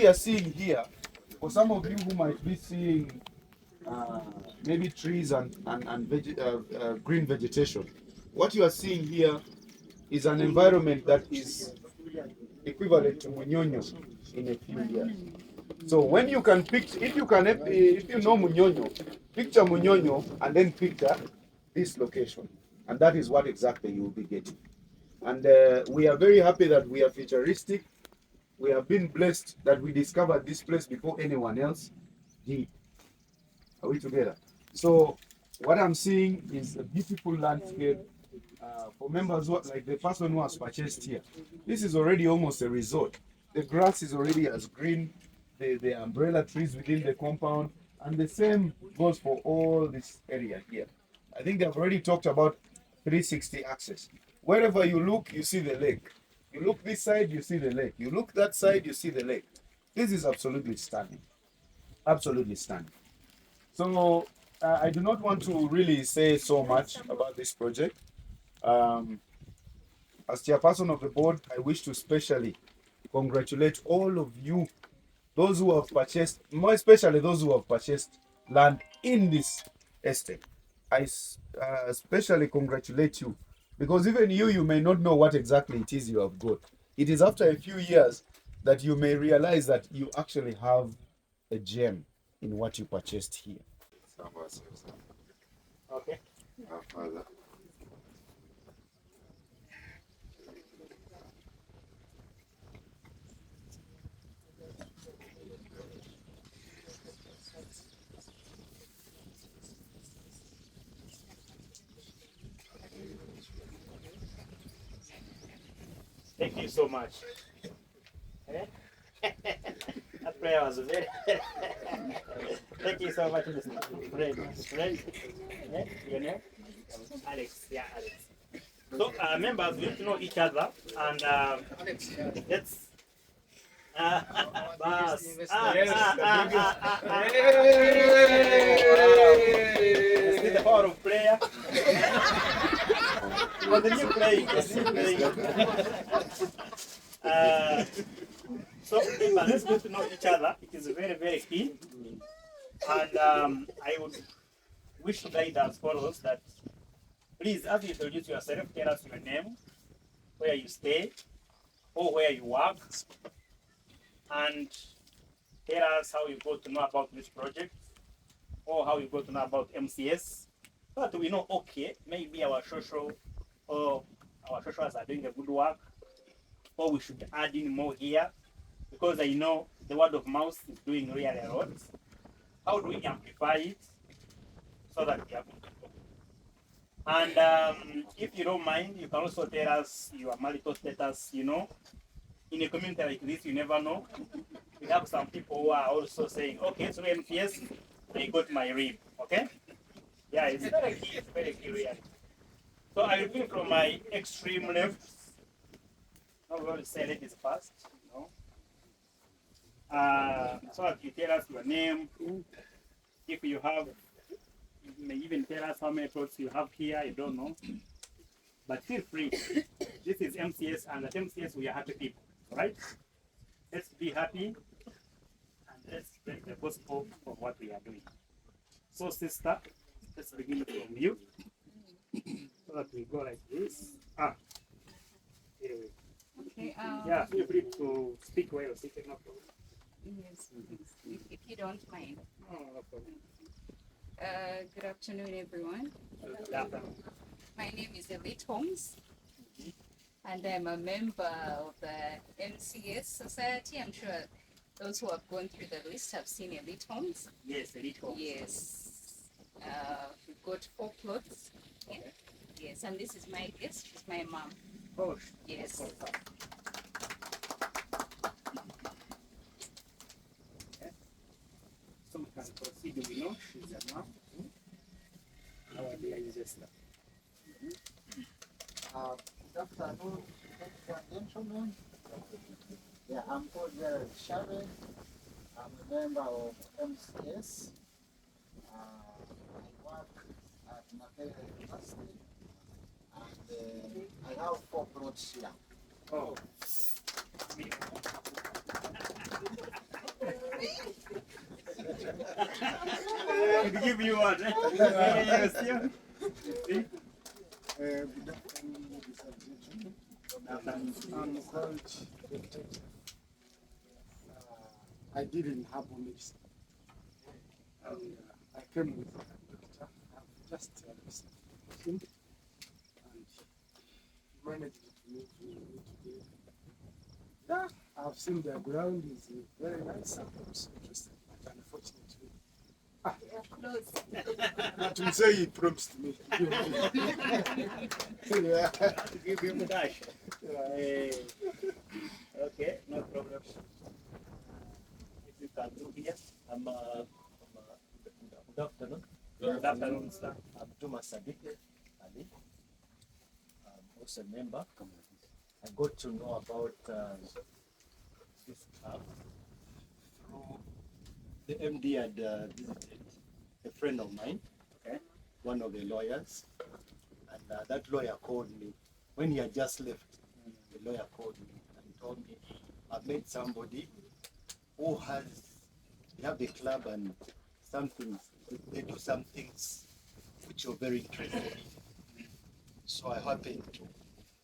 we are seeing here, for some of you who might be seeing maybe trees and green vegetation, what you are seeing here is an environment that is equivalent to Munyonyo in a few years. So when you can picture, if you know Munyonyo, picture Munyonyo and then picture this location, and that is what exactly you will be getting. And we are very happy that we are futuristic. We have been blessed that we discovered this place before anyone else did. Are we together? So what I'm seeing is a beautiful landscape. For members like the person who has purchased here, this is already almost a resort. The grass is already as green, the umbrella trees within the compound, and the same goes for all this area here. I think they've already talked about 360 access. Wherever you look, you see the lake. You look this side, you see the lake. You look that side, you see the lake. This is absolutely stunning. Absolutely stunning. So I do not want to really say so much about this project. As chairperson of the board, I wish to especially congratulate all of you, those who have purchased, more especially those who have purchased land in this estate. I especially congratulate you, because even you may not know what exactly it is you have got. It is after a few years that you may realize that you actually have a gem in what you purchased here. Okay. Thank you so much. That prayer was very. Thank you so much, Mr. Fred. Your name? Alex. Yeah, Alex. So, members, we need to know each other, and let's. See the power of prayer. Continue praying. So, let's get to know each other. It is very, very key. And I would wish to guide as follows that please, as you introduce yourself, tell us your name, where you stay, or where you work, and tell us how you got to know about this project, or how you got to know about MCS, so that we know, okay, maybe our socials are doing a good work, or we should add in more here, because I know the word of mouth is doing really a lot. How do we amplify it so that we are good to go? And if you don't mind, you can also tell us your marital status. You know, in a community like this, you never know. We have some people who are also saying, okay, so MCS, I got my rib, okay? Yeah, it's very key, really. So I will begin from my extreme left. I'm going to say ladies first, you know. So that you tell us your name, if you have, you may even tell us how many plots you have here, I don't know. But feel free. This is MCS, and at MCS we are happy people, right? Let's be happy, and let's spread the gospel of what we are doing. So sister, let's begin from you. So that we go like this. Here we go. Okay. Yeah, feel free to speak while you're sitting, no problem. Yes, if you don't mind. No, no problem. Good afternoon, everyone. Yeah. My name is Elite Holmes, and I'm a member of the MCS Society. I'm sure those who have gone through the list have seen Elite Homes. Yes, Elite Homes. Yes. We've got 4 plots. Yeah. Okay. Yes, and this is my guest. She's my mom. Oh, Yes. okay. So we can proceed. We know she's a mom. Our dear Esther. Good afternoon, ladies and gentlemen. Yeah, I'm called Sharon. I'm a member of MCS. I work at Makerere University, and I have 4 plots here. Oh. Could give you one. Yes, yeah. Good afternoon, ladies and gentlemen. I'm called Victor. I did in herbal medicine. And I came with a doctor. I've just received him, and he managed to meet me today. Yeah, I've seen the ground is very nice. I'm also interested, but unfortunately, but we say he promised me. Yeah. To give him the dash. Okay, no problem. If you can do here, Good afternoon. good afternoon, sir. I'm Thomas Sadiq Ali. I'm also a member. I got to know about this club through the MD had visited a friend of mine, Okay. one of the lawyers, and that lawyer called me when he had just left. The lawyer called me and told me I've met somebody who they have the club and they do some things which are very interesting. So I happened to,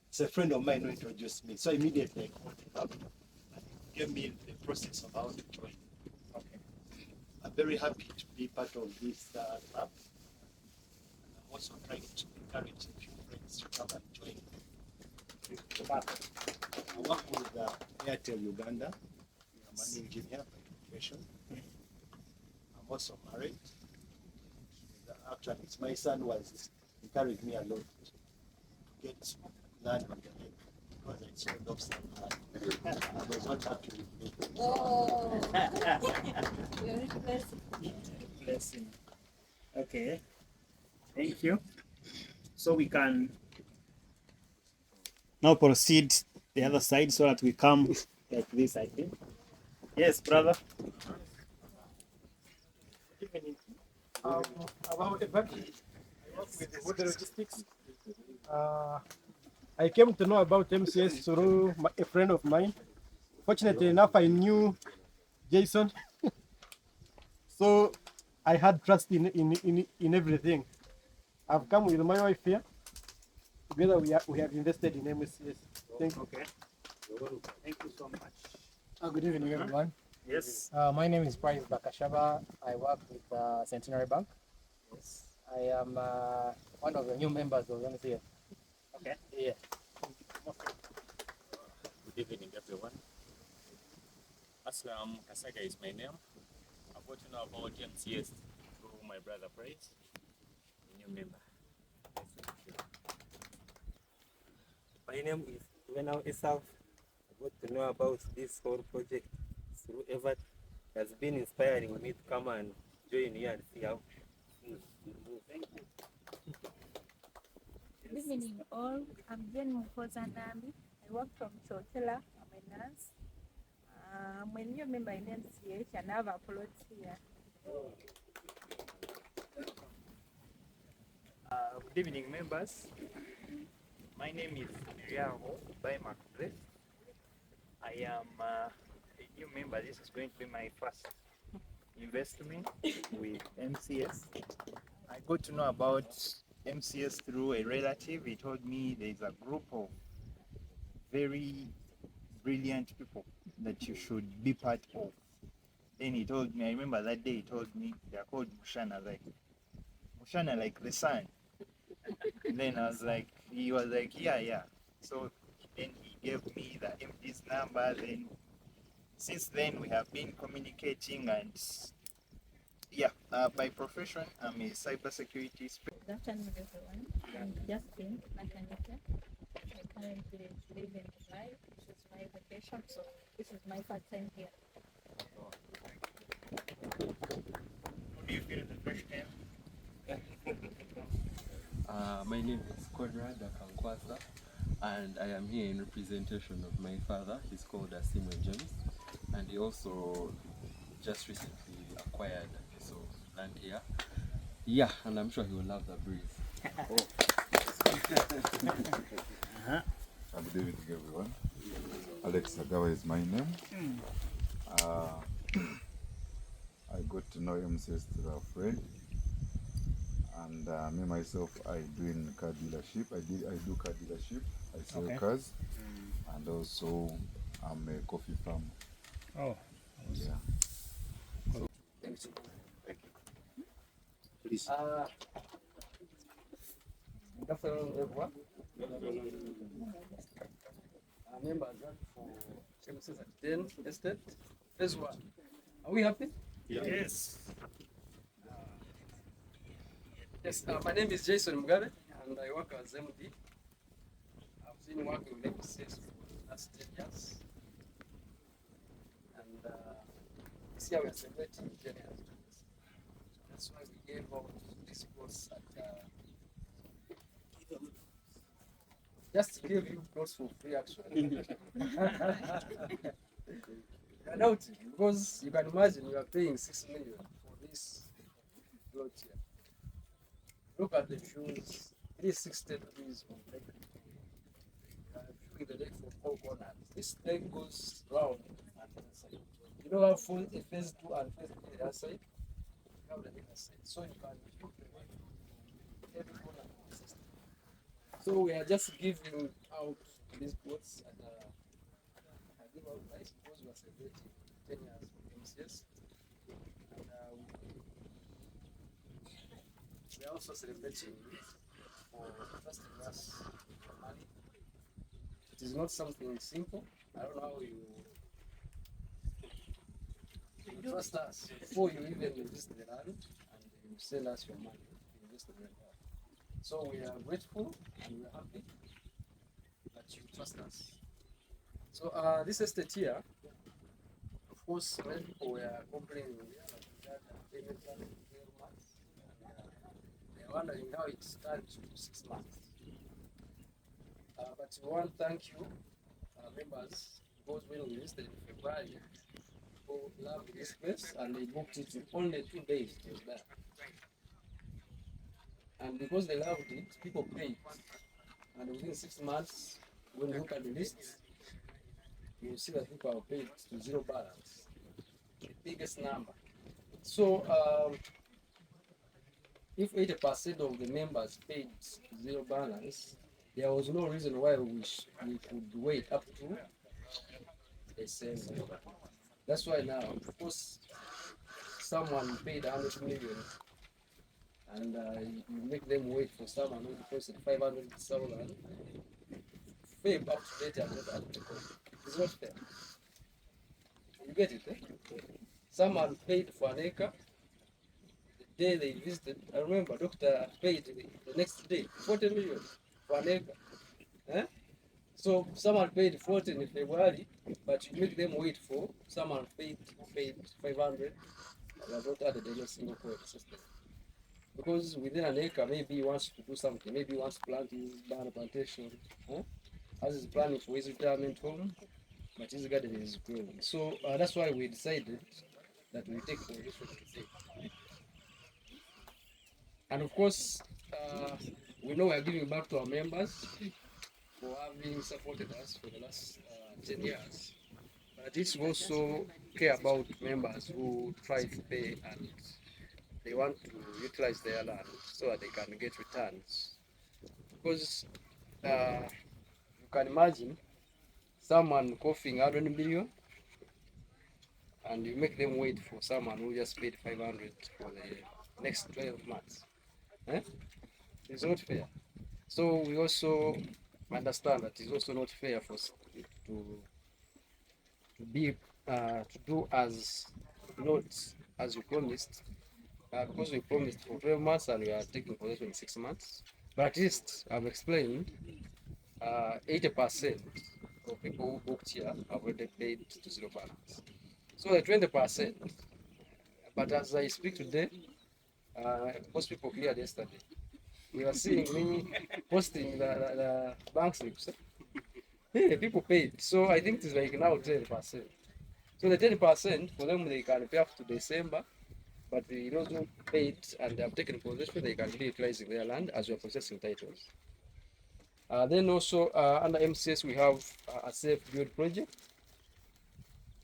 it's a friend of mine who introduced me. So immediately I called him up and he gave me the process of how to join. Okay. I'm very happy to be part of this club. And I'm also trying to encourage a few friends to come and join. I work with Airtel Uganda. I'm an engineer by profession. I'm also married. Actually, my son was encouraged me a lot to get land on the lake because I sold off some land. I was not happy with me. Oh, you're interested. Blessing. Okay. Thank you. So we can now proceed the other side so that we come like this, I think. Yes, brother. About evacuation, I work with the water logistics. I came to know about MCS through a friend of mine. Fortunately enough, I knew Jason, so I had trust in everything. I've come with my wife here. Together we have invested in MCS. Thank you. Okay. Thank you so much. Good evening, everyone. Yes. My name is Price Bakashaba. I work with Centenary Bank. Yes. I am one of the new members of MCS. Okay. Yeah. Good evening, everyone. Aslam Kasaga is my name. I got to know about MCS through my brother Praise, a new member. My name is Venau Esau. I got to know about this whole project through Everett. It has been inspiring me to come and join here and see how things move. Thank you. Good evening all. I'm Jane Mukozanami. I work from Chotela. I'm a nurse. I'm a new member in MCH and I have a plot here. Good evening, members. My name is Miriamo by Macbeth. I am a new member. This is going to be my first investment with MCS. I got to know about MCS through a relative. He told me there is a group of very brilliant people that you should be part of. Then he told me, I remember that day he told me they are called Mushana, like the sun. And then I was like, he was like, yeah. So then he gave me the MD's number. Then since then we have been communicating, and yeah, by profession I'm a cybersecurity specialist. Good afternoon, everyone. I'm Justin Nakanita. I currently live in Dubai. This is my vacation, so this is my first time here. How do you feel the first time? My name is Conrad Akankwasa, and I am here in representation of my father. He's called Asimo James, and he also just recently acquired a piece of land here. Yeah, and I'm sure he will love the breeze. Good evening, everyone. Alex Agawa is my name. I got to know MCS through a friend. And me myself, I do in car dealership. I do car dealership. I sell cars, and also I'm a coffee farmer. Oh, yeah. Thank you. Please. Good afternoon, everyone. Members for MCS at 10 Estate. Phase 1. Are we happy? yes. Yes, my name is Jason Mugabe, and I work as MD. I've been working with MCS for the last 10 years. And this year we are celebrating 10 years. That's why we gave out this course at just to give you plots for free, actually. I doubt it, because you can imagine you are paying 6 million for this plot here. Look at the views, 360 degrees of lake. Viewing the lake from all corners. This lake goes round and the other side. You know how full a phase 2 and phase 3 the other side? You have the other side. So you can view the lake from every corner of the system. So we are just giving out these plots, and I give out price because we are celebrating 10 years of MCS. And we are also celebrating for trusting us money. It is not something simple. I don't know how you trust us before you even invest the land and you send us your money. You invest the land. So we are grateful and we are happy that you trust us. So this estate here, of course, many people were complaining that we had a payment plan in 12 months. They're wondering how it started to 6 months. But we want to thank you, members, because when we listed in February, people loved this place and they booked it in only 2 days. It was there. And because they loved it, people paid. And within 6 months, when you look at the list, you will see that people have paid to zero balance. The biggest number. So, if 80% of the members paid zero balance, there was no reason why we could wait up to December. That's why now, of course, someone paid 100 million. And you make them wait for someone who deposited 500,000. Fame up to date and not applicable. It's not fair. You get it, eh? Someone paid for an acre. The day they visited, I remember doctor paid the next day 40 million for an acre. Eh? So someone paid 40 in February, but you make them wait for someone paid 500. They have not added any single point system. Because within an acre, maybe he wants to do something. Maybe he wants to plant his banana plantation. As he's planning for his retirement home, but his garden is growing. So that's why we decided that we take position today. And of course, we know we are giving back to our members for having supported us for the last 10 years. But it's also care about members who try to pay and they want to utilize their land so that they can get returns. Because you can imagine someone coughing 100 million and you make them wait for someone who just paid 500 for the next 12 months. It's not fair. So we also understand that it's also not fair for us to do as not as we promised. Because we promised for 12 months and we are taking possession in 6 months. But at least I've explained 80% of people who booked here have already paid to zero balance. So the 20%, but as I speak today, most people cleared yesterday. You are seeing me posting the bank slips. Hey, people paid. So I think it's like now 10%. So the 10% for them they can pay up to December. But those who paid and they have taken possession, they can be utilizing their land as we are processing titles. Then also under MCS we have a safe build project.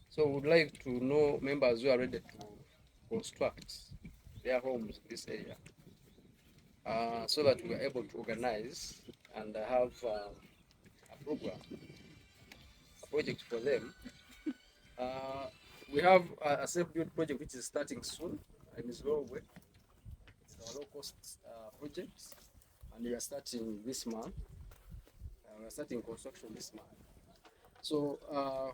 So we would like to know members who are ready to construct their homes in this area, so that we are able to organize and have a program, a project for them. We have a self-built project which is starting soon in Zimbabwe. It's our low-cost project, and we are starting this month. We are starting construction this month. So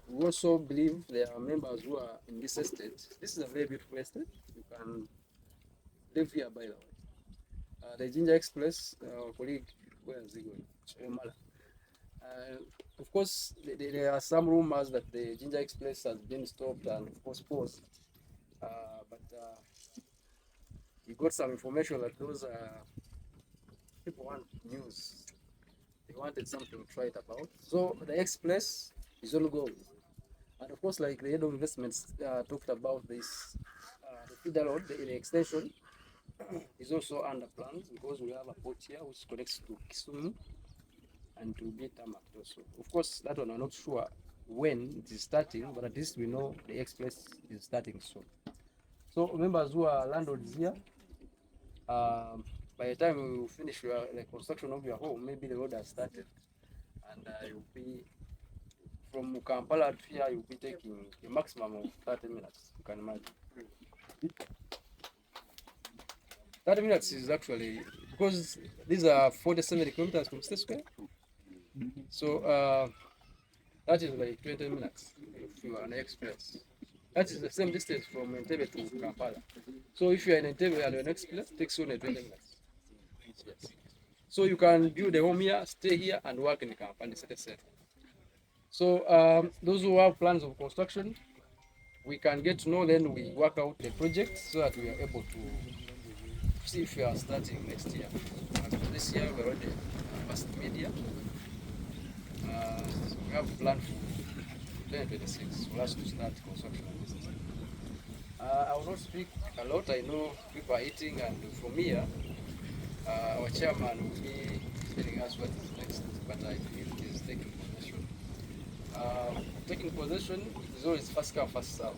we also believe there are members who are in this estate. This is a very beautiful estate. You can live here, by the way. The Ginger Express, our colleague, where is he going? Of course, there are some rumors that the Ginger Express has been stopped and, of course, paused. But we got some information that those people want news. They wanted something to write about. So the Express is ongoing. And of course, like the head of investments talked about this, the feeder road, the extension is also under plans because we have a port here which connects to Kisumu and to be tarmacked also. Of course, that one I'm not sure when it is starting, but at least we know the express is starting soon. So members who are landlords here, by the time we will finish the construction of your home, maybe the road has started, and you'll be from Kampala to here, you'll be taking a maximum of 30 minutes. You can imagine. 30 minutes is actually, because these are 47 kilometers from State Square. So that is like 20 minutes if you are on express. That is the same distance from Entebbe to Kampala. So if you are in Entebbe and you're on express, it takes only 20 minutes. Yes. So you can build a home here, stay here, and work in Kampala in the city center. So those who have plans of construction, we can get to know, then we work out the project so that we are able to see if we are starting next year. This year we already passed media. We have a plan for 2026 for us to start construction. I will not speak a lot. I know people are eating, and from here, our chairman will be telling us what is next. But I believe he is taking possession. Taking possession is always first come, first serve.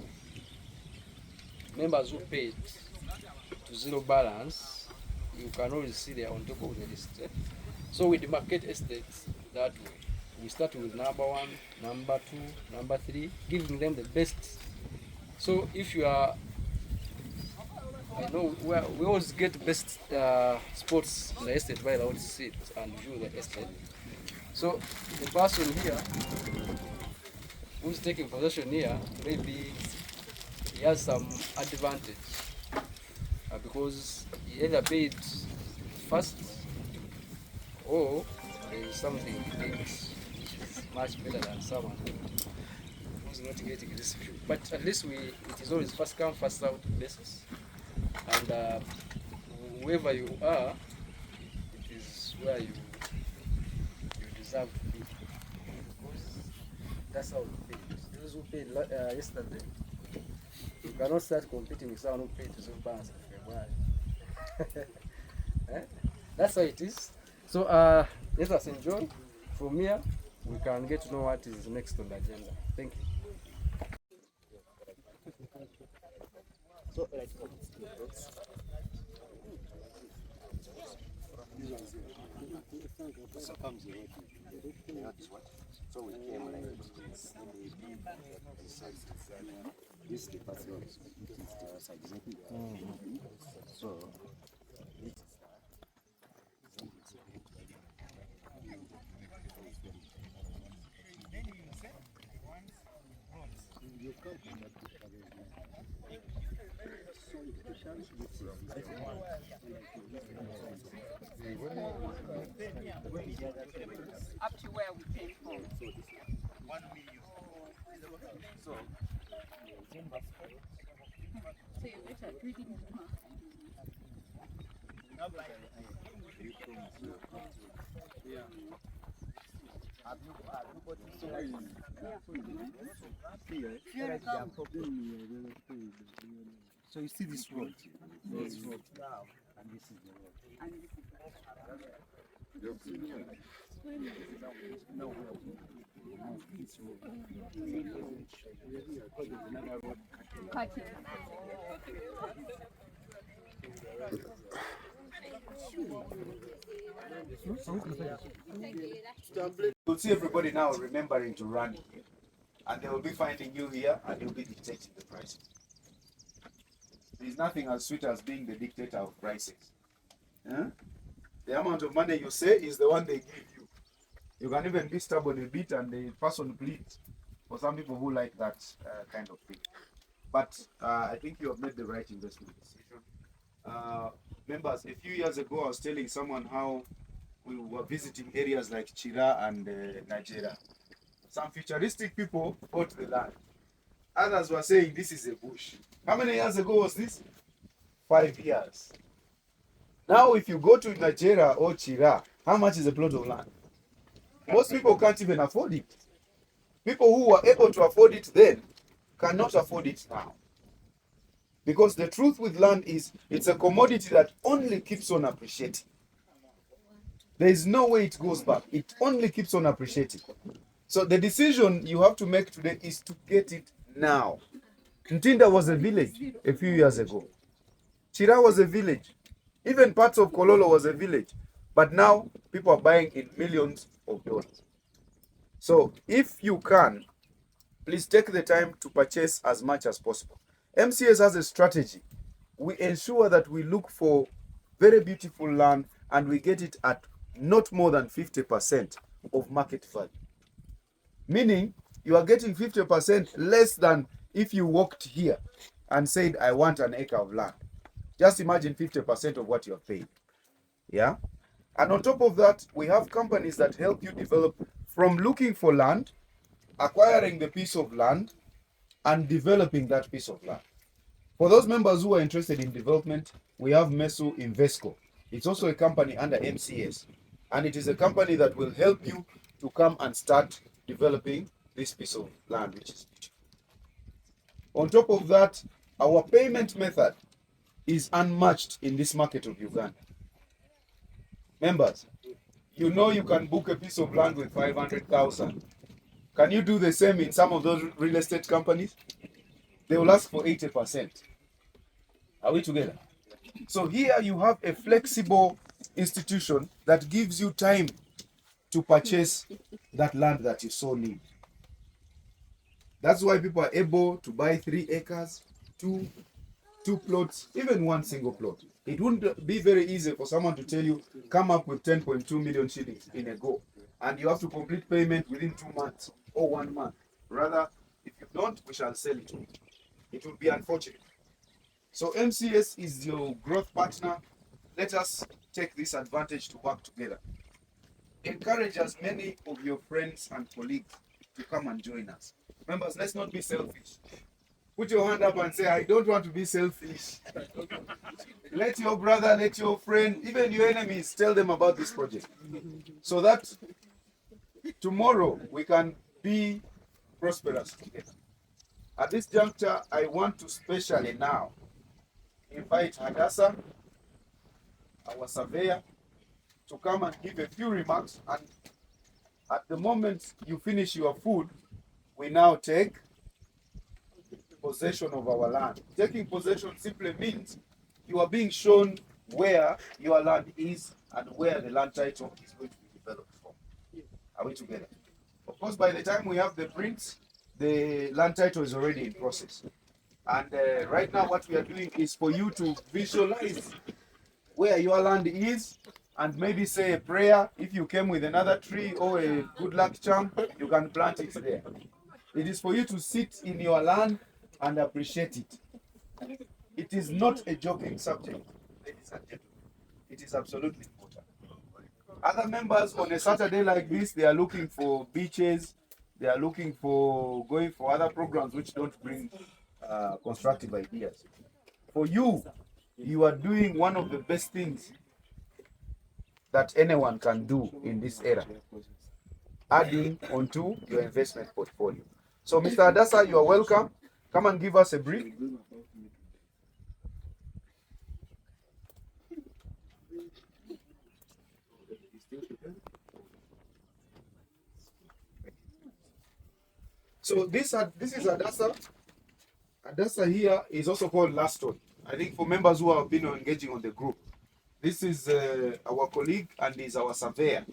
Members who paid to zero balance, you can always see they are on top of the list. So we demarcate estates that way. We start with number 1, number 2, number 3, giving them the best. So if you are, I know we always get best spots in the estate by the way, sit and view the estate. So the person here who's taking possession here, maybe he has some advantage because he either paid first or there is something he did which is much better than someone who's not getting this view. But at least it is always first come, first out basis. And whoever you are, it is where you deserve to be. Because that's how we pay. Those who paid yesterday, you cannot start competing with someone who paid to some balance of your money. That's how it is. So let us enjoy. From here, we can get to know what is next on the agenda. Thank you. So, so we came like this. This department is exactly so. Up to where we came from. 1 million. So you better treat it more. So you see this road, this road, and this is the road. And No, You'll see everybody now remembering to run here. And they will be finding you here and you'll be dictating the prices. There's nothing as sweet as being the dictator of prices. Huh? The amount of money you say is the one they give you. You can even be stubborn a bit and the person pleads. For some people who like that kind of thing. But I think you have made the right investment decision. Members, a few years ago I was telling someone how we were visiting areas like Chira and Nigeria. Some futuristic people bought the land. Others were saying this is a bush. How many years ago was this? 5 years. Now if you go to Nigeria or Chira, how much is a plot of land? Most people can't even afford it. People who were able to afford it then cannot afford it now. Because the truth with land is it's a commodity that only keeps on appreciating. There is no way it goes back. It only keeps on appreciating. So the decision you have to make today is to get it now. Ntinda was a village a few years ago. Chira was a village. Even parts of Kololo was a village. But now people are buying in millions of dollars. So if you can, please take the time to purchase as much as possible. MCS has a strategy. We ensure that we look for very beautiful land and we get it at not more than 50% of market value. Meaning, you are getting 50% less than if you walked here and said, I want an acre of land. Just imagine 50% of what you are paying. Yeah? And on top of that, we have companies that help you develop from looking for land, acquiring the piece of land, and developing that piece of land. For those members who are interested in development, we have Mesu Invesco. It's also a company under MCS. And it is a company that will help you to come and start developing this piece of land, which is beautiful. On top of that, our payment method is unmatched in this market of Uganda. Members, you know you can book a piece of land with 500,000. Can you do the same in some of those real estate companies? They will ask for 80%. Are we together? So here you have a flexible institution that gives you time to purchase that land that you so need. That's why people are able to buy 3 acres, two plots, even one single plot. It wouldn't be very easy for someone to tell you, come up with 10.2 million shillings in a go. And you have to complete payment within 2 months or 1 month. Rather, if you don't, we shall sell it. It will be unfortunate. So MCS is your growth partner. Let us take this advantage to work together. Encourage as many of your friends and colleagues to come and join us. Members, let's not be selfish. Put your hand up and say, I don't want to be selfish. Let your brother, let your friend, even your enemies, tell them about this project. So that tomorrow we can be prosperous together. At this juncture, I want to specially now invite Hadassah, our surveyor, to come and give a few remarks. And at the moment you finish your food, we now take possession of our land. Taking possession simply means you are being shown where your land is and where the land title is going to be developed from. Are we together? Of course, by the time we have the prints, the land title is already in process. And right now what we are doing is for you to visualize where your land is and maybe say a prayer. If you came with another tree or a good luck charm, you can plant it there. It is for you to sit in your land and appreciate it. It is not a joking subject, ladies and gentlemen. It is absolutely important. Other members on a Saturday like this, they are looking for beaches, they are looking for going for other programs which don't bring constructive ideas. For you, you are doing one of the best things that anyone can do in this era, adding onto your investment portfolio. So Mr. Hadassah, you are welcome. Come and give us a brief. So this is Adasa. Adasa here is also called Laston. I think for members who have been engaging on the group, this is our colleague and is our surveyor.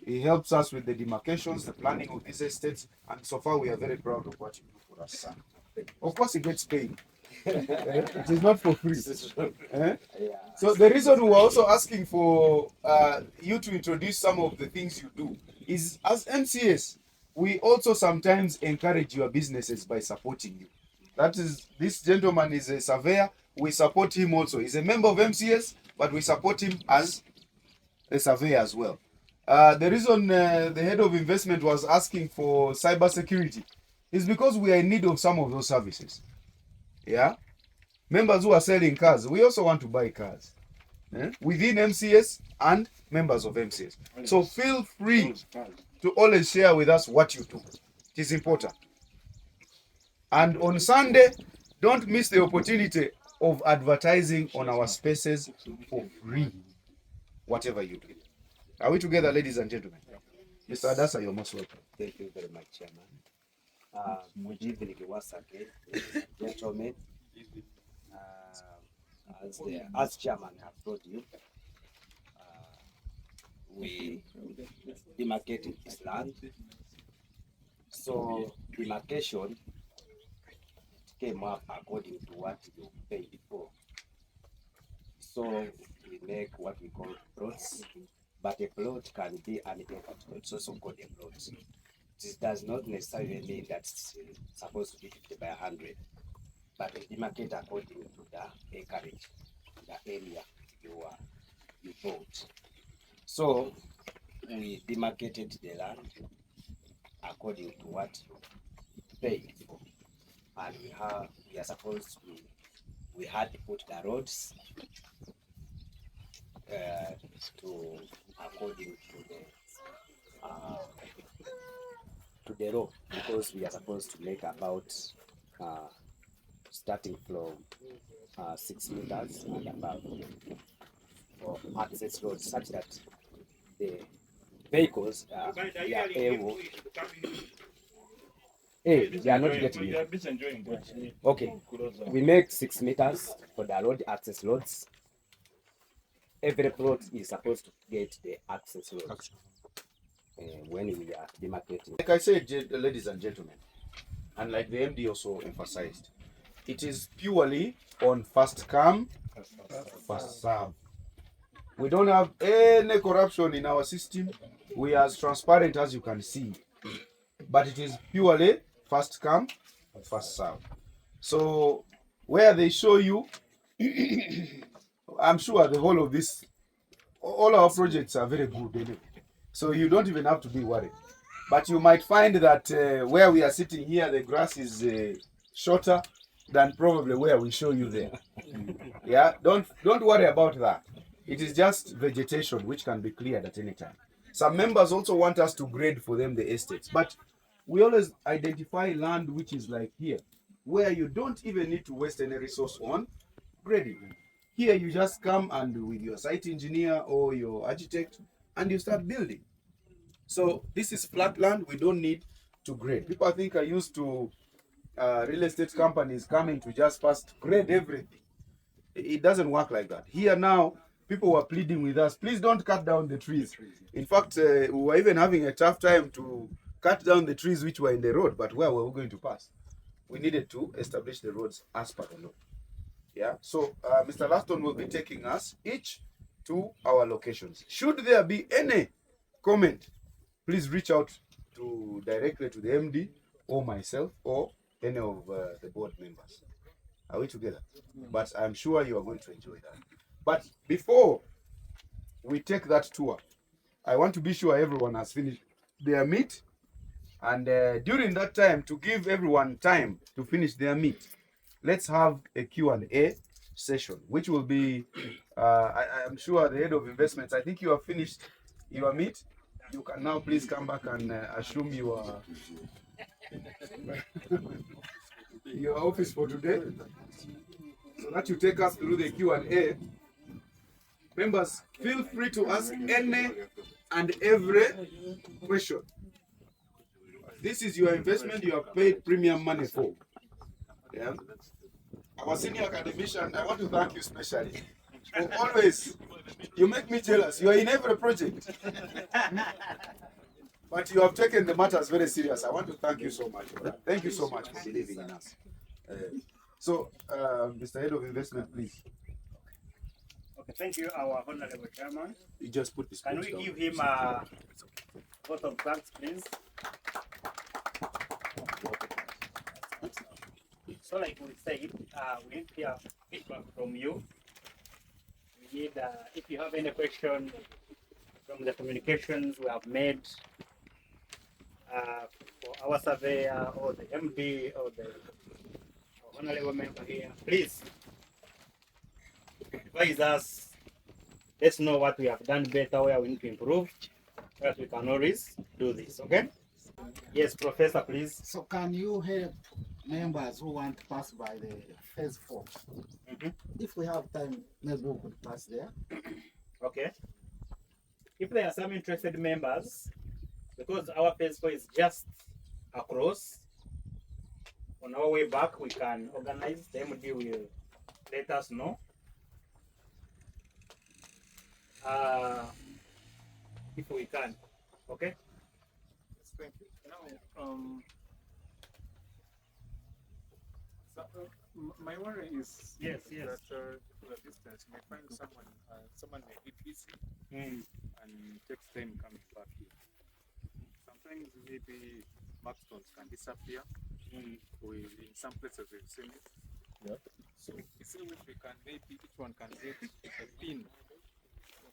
He helps us with the demarcations, the planning of these estates, and so far we are very proud of what you do for us, sir. Of course, he gets paid. It is not for free. So the reason we are also asking for you to introduce some of the things you do is, as MCS, we also sometimes encourage your businesses by supporting you. That is, this gentleman is a surveyor. We support him also. He's a member of MCS, but we support him as a surveyor as well. The reason the head of investment was asking for cyber security is because we are in need of some of those services. Yeah, members who are selling cars, we also want to buy cars within MCS and members of MCS. So feel free to always share with us what you do. It is important. And on Sunday, don't miss the opportunity of advertising on our spaces for free, whatever you do. Are we together, ladies and gentlemen? Mr. Adasa, you're most welcome. Thank you very much, Chairman. Good evening once again, gentlemen. As Chairman have told you, we demarcated this land. So demarcation came up according to what you paid for. So we make what we call plots, but a plot can be an acre. It's also called a plot. This does not necessarily mean that it's supposed to be 50 by 100, but we demarcate according to the acreage, the area you bought. So we demarcated the land according to what you paid for, and we are supposed to, we had to put the roads to according to the road, because we are supposed to make about starting from 6 meters and above for access roads, such that the vehicles are able. Hey, they are not getting it. Okay, we make 6 meters for the road access roads. Every plot is supposed to get the access roads when we are demarcating. Like I said, ladies and gentlemen, and like the MD also emphasized, it is purely on first come, first serve. We don't have any corruption in our system. We are as transparent as you can see. But it is purely first come, first serve. So where they show you, I'm sure the whole of this, all our projects are very good anyway. So you don't even have to be worried. But you might find that where we are sitting here, the grass is shorter than probably where we show you there. Yeah, don't worry about that. It is just vegetation which can be cleared at any time. Some members also want us to grade for them the estates, but we always identify land which is like here, where you don't even need to waste any resource on grading. Here you just come and with your site engineer or your architect and you start building. So this is flat land, we don't need to grade. People think are used to real estate companies coming to just first grade everything. It doesn't work like that. Here now, people were pleading with us, please don't cut down the trees. In fact, we were even having a tough time to cut down the trees which were in the road, but where were we going to pass? We needed to establish the roads as per the law. Yeah, so Mr. Laston will be taking us each to our locations. Should there be any comment, please reach out directly to the MD or myself or any of the board members. Are we together? But I'm sure you are going to enjoy that. But before we take that tour, I want to be sure everyone has finished their meat. And during that time, to give everyone time to finish their meat, let's have a Q&A session, which will be, I'm sure the head of investments, I think you have finished your meat. You can now please come back and assume your office for today, so that you take us through the Q&A. Members, feel free to ask any and every question. This is your investment you have paid premium money for. Yeah. Our senior academician, I want to thank you specially. For always, you make me jealous. You are in every project. But you have taken the matters very serious. I want to thank you so much for that. Thank you so much for believing in us. Mr. Head of Investment, please. Okay, thank you, our Honorable Chairman. You just put this. Can we give him a vote of thanks, please? So, like we said, we need to hear feedback from you. We need, if you have any question from the communications we have made for our surveyor or the MD or the honorable member here, please advise us. Let's know what we have done better, where we need to improve, so that we can always do this. Okay? Yes, Professor, please. So, can you help members who want to pass by the phase 4? If we have time, maybe we could pass there. Okay. If there are some interested members, because our phase 4 is just across, on our way back, we can organize. The MD will let us know. If we can. Okay? Thank you. My worry is yes. that to a distance, may find someone may be busy and takes time coming back here. Sometimes maybe markstones can disappear. In some places we've seen it. Yeah. So is there a way we can maybe each one can get a pin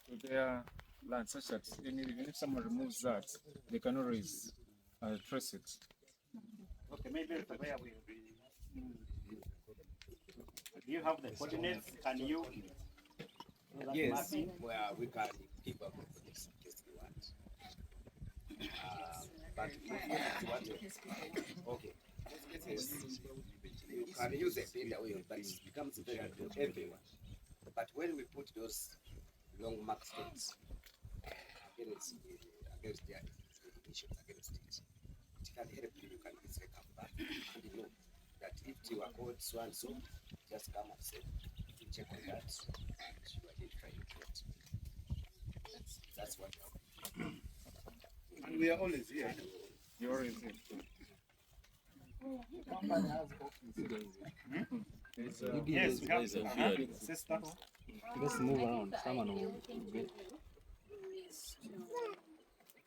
to their land such that even if someone removes that, they can always trace it. Okay, maybe the surveyor will be. Do you have the coordinates? Can you? Yes, well, we can give up this if you want. But okay. You can use a pin that way, but it becomes very hard to everyone. But when we put those long mark stones against their issues against it, it can help you. You can easily come back and you know that if you are called so and so, just come and say, you check on that and you identify your threat. That's what we are. And we are always here. You're always here. Company has offices. Yes, we have sister. Let's move around. Someone will get.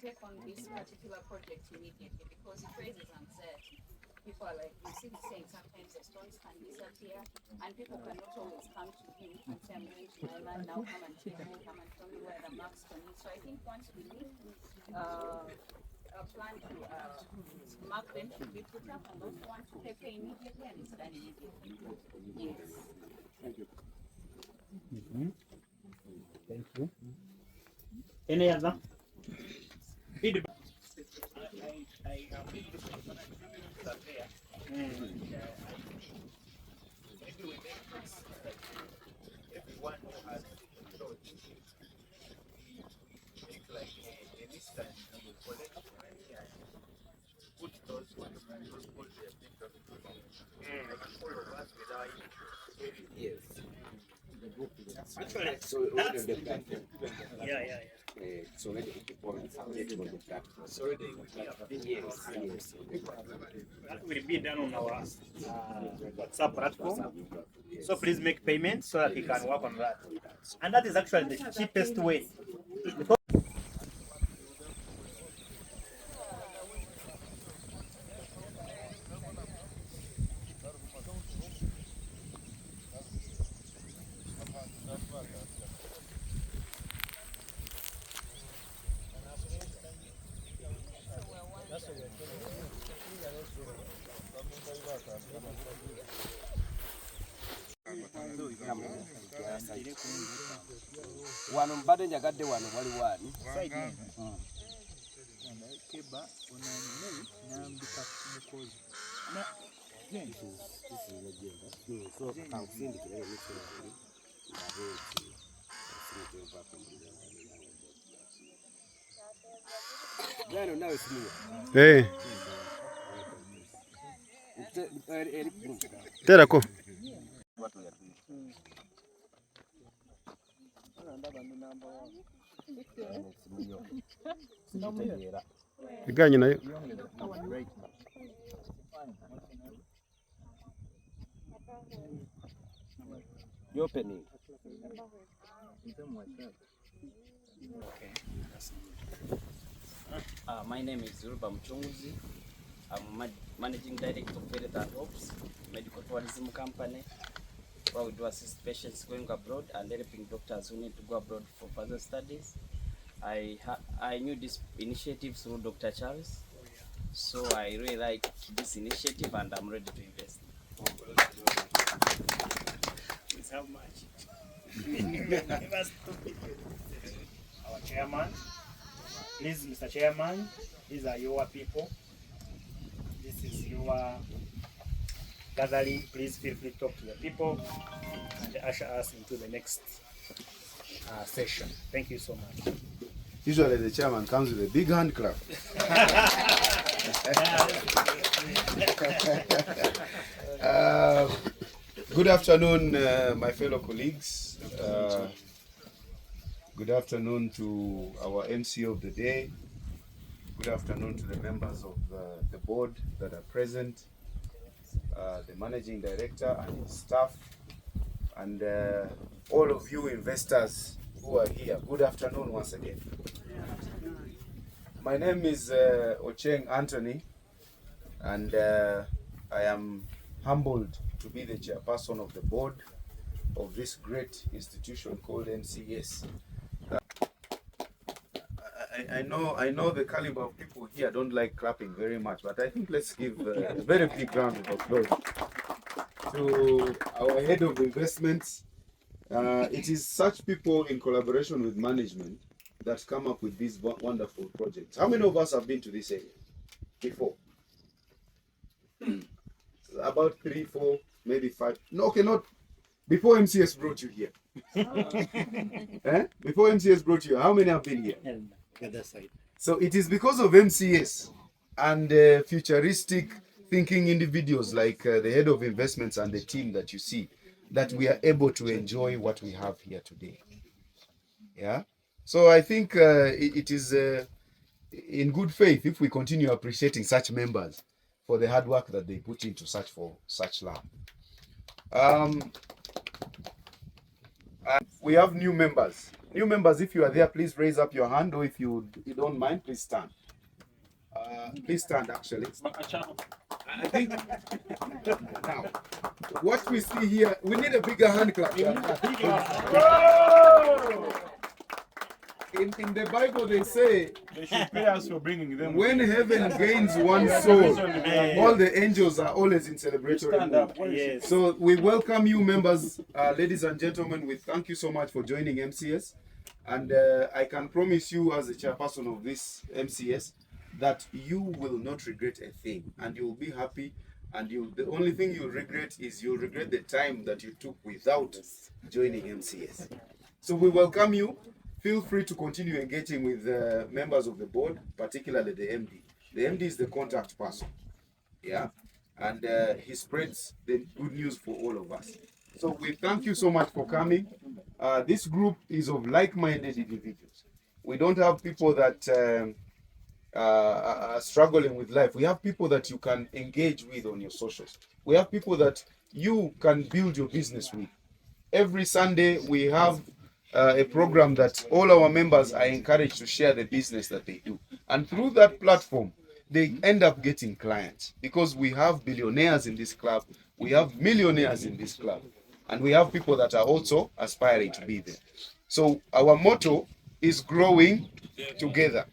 Take on this particular project immediately because it raises anxiety. People are like, you see, saying sometimes the stones can disappear and people cannot always come to you and say, I'm going to my land now, come and tell me where the marks can be. So I think once we leave, a plan to mark them should be put up, and those who want to pay immediately, and it's done immediately. Yes. Thank you. Thank you. Any other feedback? I am surveyor. Maybe we make this everyone who has approach. Make like a list and we collect money and put those ones and those calls they have been talking about. Like all of us with our Yes. Actually, so already on the platform. Yeah. So already people on the platform. It's already on the platform. Yes. That will be done on our WhatsApp platform. So please make payment so that we can work on that. And that is actually the cheapest way. Because wano mbadde njagadde wano wali wani Keba onani nambika mukozi na so kausindikira emisiri gano nawe simiyo Terako. Iganye nayo. The opening. Okay. My name is Zuruba Mchunguzi. I'm managing director of Health and Ops, medical tourism company, where we do assist patients going abroad and helping doctors who need to go abroad for further studies. I knew this initiative through Dr. Charles, so I really like this initiative and I'm ready to invest. Please, how much? Our chairman. Please, Mr. Chairman, these are your people. This is your gathering. Please feel free to talk to the people and usher us into the next session. Thank you so much. Usually the chairman comes with a big hand clap. Good afternoon, my fellow colleagues. Good afternoon to our MC of the day. Good afternoon to the members of the board that are present, the managing director and his staff, and all of you investors who are here. Good afternoon once again. My name is Ocheng Anthony, and I am humbled to be the chairperson of the board of this great institution called MCS. I know the caliber of people here don't like clapping very much, but I think let's give a very big round of applause to our head of investments. It is such people in collaboration with management that come up with these wonderful projects. How many of us have been to this area before? About 3, 4, maybe 5. No, okay, not before MCS brought you here. Eh? Before MCS brought you, how many have been here? The other side. So it is because of MCS and futuristic thinking individuals like the head of investments and the team that you see that we are able to enjoy what we have here today. Yeah. So I think it is in good faith if we continue appreciating such members for the hard work that they put into such lab. We have new members. New members, if you are there, please raise up your hand, or if you don't mind, please stand. Please stand, actually. I think now, what we see here, we need a bigger hand clap. In the Bible, they say they should pay us for bringing them. When heaven gains one soul, all the angels are always in celebratory mood. Yes. So we welcome you, members, ladies and gentlemen. We thank you so much for joining MCS, and I can promise you, as the chairperson of this MCS, that you will not regret a thing, and you will be happy. And the only thing you'll regret is you'll regret the time that you took without joining MCS. So we welcome you. Feel free to continue engaging with members of the board, particularly the MD. The MD is the contact person, yeah, and he spreads the good news for all of us. So we thank you so much for coming. This group is of like-minded individuals. We don't have people that are struggling with life. We have people that you can engage with on your socials. We have people that you can build your business with. Every Sunday we have a program that all our members are encouraged to share the business that they do. And through that platform, they end up getting clients, because we have billionaires in this club, we have millionaires in this club, and we have people that are also aspiring to be there. So our motto is growing together.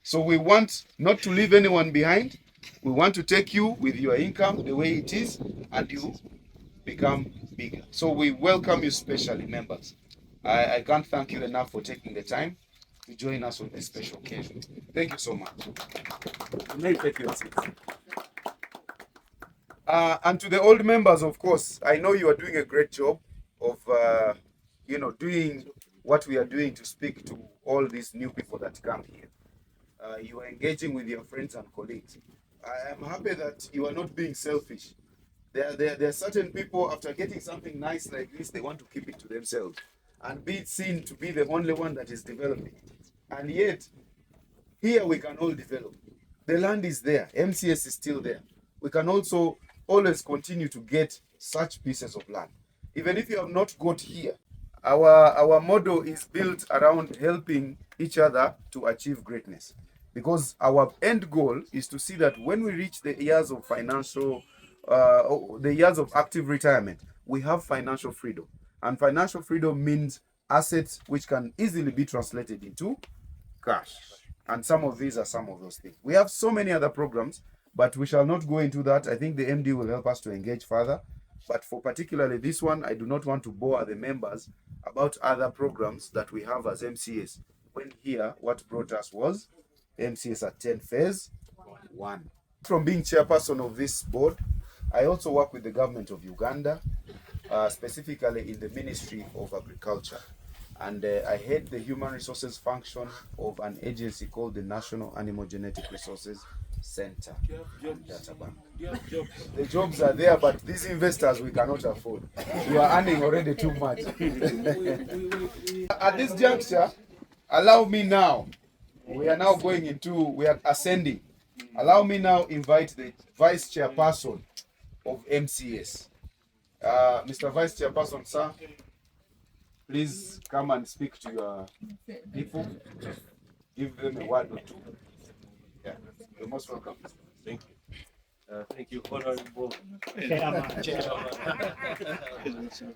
So we want not to leave anyone behind. We want to take you with your income the way it is, and you become bigger. So we welcome you specially, members. I can't thank you enough for taking the time to join us on this special occasion. Thank you so much. You may take your seats. And to the old members, of course, I know you are doing a great job of, doing what we are doing to speak to all these new people that come here. You are engaging with your friends and colleagues. I am happy that you are not being selfish. There are certain people, after getting something nice like this, they want to keep it to themselves and be seen to be the only one that is developing. And yet, here we can all develop. The land is there. MCS is still there. We can also always continue to get such pieces of land. Even if you have not got here, our model is built around helping each other to achieve greatness. Because our end goal is to see that when we reach the years of the years of active retirement, we have financial freedom. And financial freedom means assets which can easily be translated into cash. And some of these are some of those things. We have so many other programs, but we shall not go into that. I think the MD will help us to engage further. But for particularly this one, I do not want to bore the members about other programs that we have as MCS. When here, what brought us was MCS at 10 phase 1. From being chairperson of this board, I also work with the government of Uganda, specifically in the Ministry of Agriculture. And I head the human resources function of an agency called the National Animal Genetic Resources Center and Data Bank. The jobs are there, but these investors we cannot afford. You are earning already too much. At this juncture, allow me now, we are ascending. Allow me now invite the Vice Chairperson of MCS. Mr. Vice Chairperson, sir, please come and speak to your people. Give them a word or two. Yeah, you're most welcome. Thank you. Thank you, Honorable Chairman.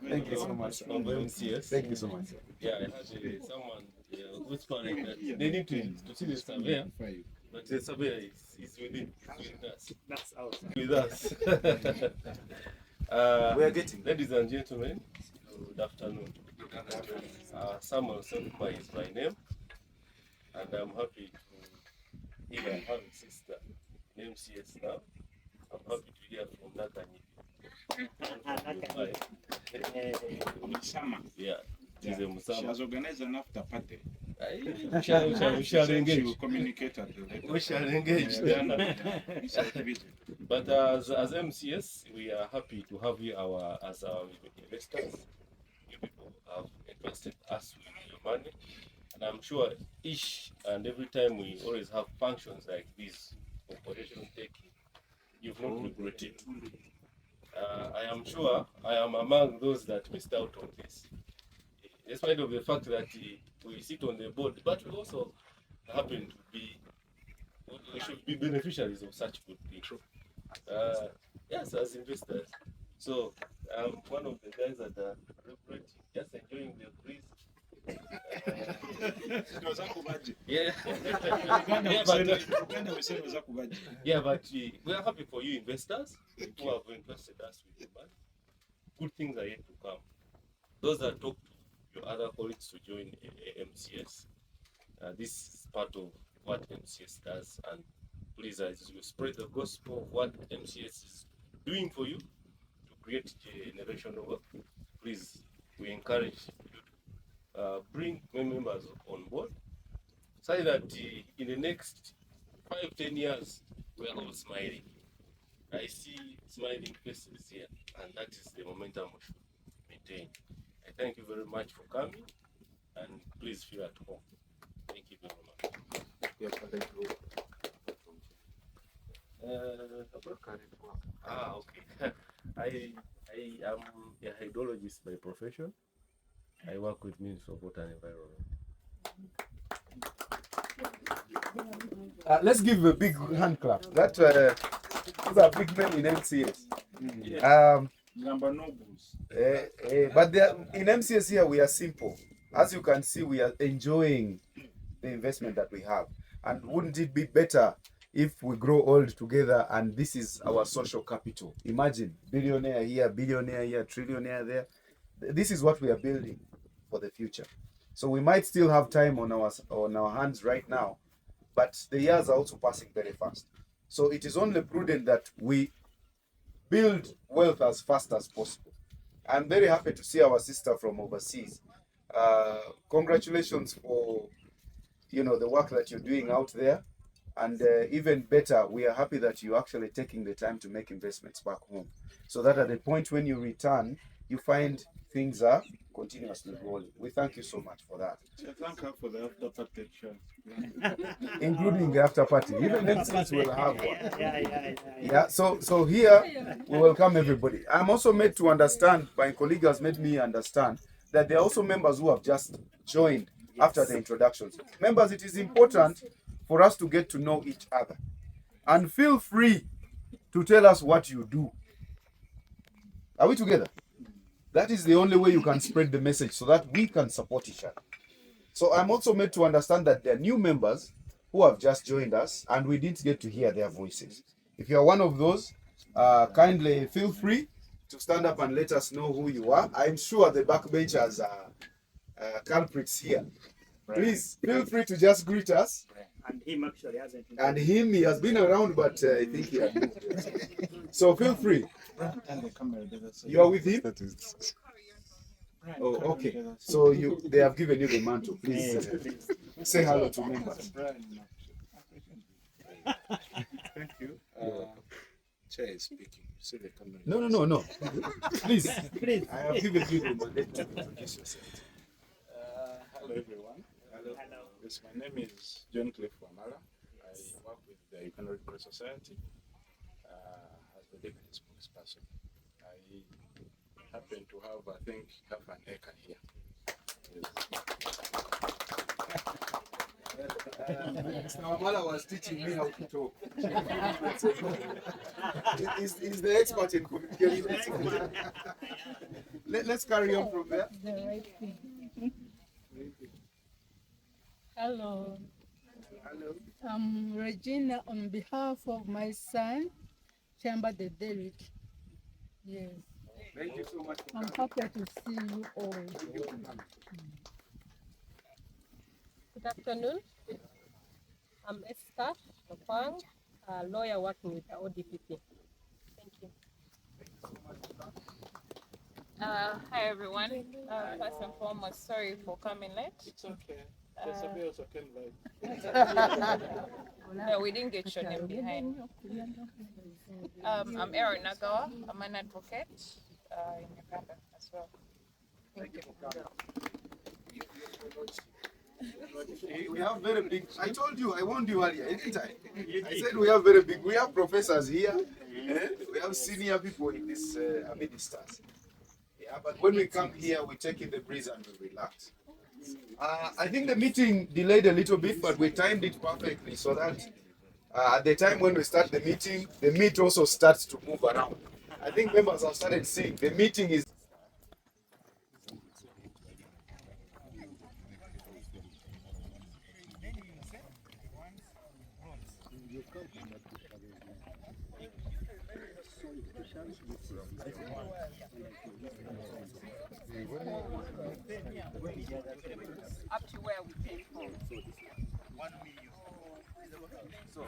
Thank you so much. Of MCS. Thank you so much. Yeah, I had someone whispering that they need to see the surveyor, but the surveyor is with us. That's out. With us. We are getting. Ladies and gentlemen, good afternoon. Samuel Senpai is my name, and I'm happy to even have a sister in MCS now. I'm happy to hear from Nathaniel. Yeah, she's a Musama. She has organized an after party. We shall engage. She will communicate at the later. We shall engage. But as MCS, we are happy to have you as our investors. You people have entrusted us with your money, and I'm sure each and every time we always have functions like this, operation taking, you've not regretted. I am sure I am among those that missed out on this, despite of the fact that we sit on the board, but we also happen to be, we should be beneficiaries of such good things. Yes, as investors. So I'm one of the guys that are just enjoying the breeze. Yeah. Yeah, but we are happy for you investors who have entrusted us with the money. Good things are yet to come. Those that talk to your other colleagues to join MCS, this is part of what MCS does, and please, as you spread the gospel of what MCS is doing for you to create generational wealth, please, we encourage you to bring members on board so that in the next 5-10 years, we are all smiling. I see smiling faces here, and that is the momentum we should maintain. I thank you very much for coming, and please feel at home. Thank you very much. Okay. I am a hydrologist by profession. I work with Ministry of Water and Environment. Let's give a big hand clap. Those are big men in MCS. But in MCS here we are simple. As you can see, we are enjoying the investment that we have. And wouldn't it be better if we grow old together and this is our social capital? Imagine billionaire here, trillionaire there. This is what we are building for the future. So we might still have time on our hands right now, but the years are also passing very fast. So it is only prudent that we build wealth as fast as possible. I'm very happy to see our sister from overseas. Congratulations for the work that you're doing out there. And even better, we are happy that you're actually taking the time to make investments back home, so that at the point when you return, you find things are continuously rolling. We thank you so much for that. Thank her for the after party. Including the after party. Even MCS will have one. Yeah, so here we welcome everybody. I'm also made to understand, my colleague has made me understand, that there are also members who have just joined after the introductions. Members, it is important for us to get to know each other. And feel free to tell us what you do. Are we together? That is the only way you can spread the message so that we can support each other. So I'm also made to understand that there are new members who have just joined us and we didn't get to hear their voices. If you are one of those, kindly feel free to stand up and let us know who you are. I'm sure the backbenchers are culprits here. Please feel free to just greet us. And him actually hasn't. And him, he has been around, but I think he had moved. So feel free. You are with him? Oh, okay. So they have given you the mantle. Please say hello to members. Thank you. Chair is speaking. See the camera. No. Please. I have given you the mandate to introduce yourself. Hello, everyone. Hello. Yes, my name is John Cliff Wamala. I work with the Uganda Red Cross Society as the deputy spokesperson. I happen to have, I think, half an acre here. Mr. Wamala was teaching me how to talk. He's the expert in communication. Let's carry on from there. The right thing. Hello. Hello. I'm Regina on behalf of my son, Chamber de Derrick. Yes. Thank you so much. I'm happy to see you all. Good afternoon. I'm Esther Opang, a lawyer working with the ODPP. Thank you. Hi everyone. First and foremost, sorry for coming late. It's okay. The surveyor also came late. No, we didn't get your name behind. I'm Erin Nagawa. I'm an advocate in Uganda as well. Thank you. We have very big. I told you, I warned you earlier, didn't I? I said we have very big. We have professors here. We have senior people in this ministers. Yeah, but when we come here, we take in the breeze and we relax. I think the meeting delayed a little bit, but we timed it perfectly so that at the time when we start the meeting, the meat also starts to move around. I think members have started seeing the meeting is. Up to where we came from. So,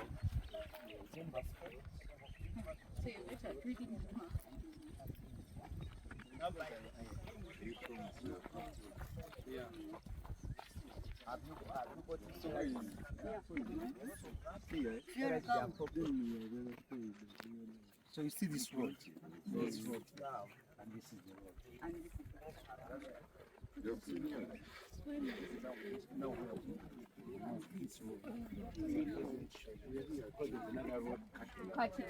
So you see this road? This road now, and this is the road. No, this road. Another road cutting.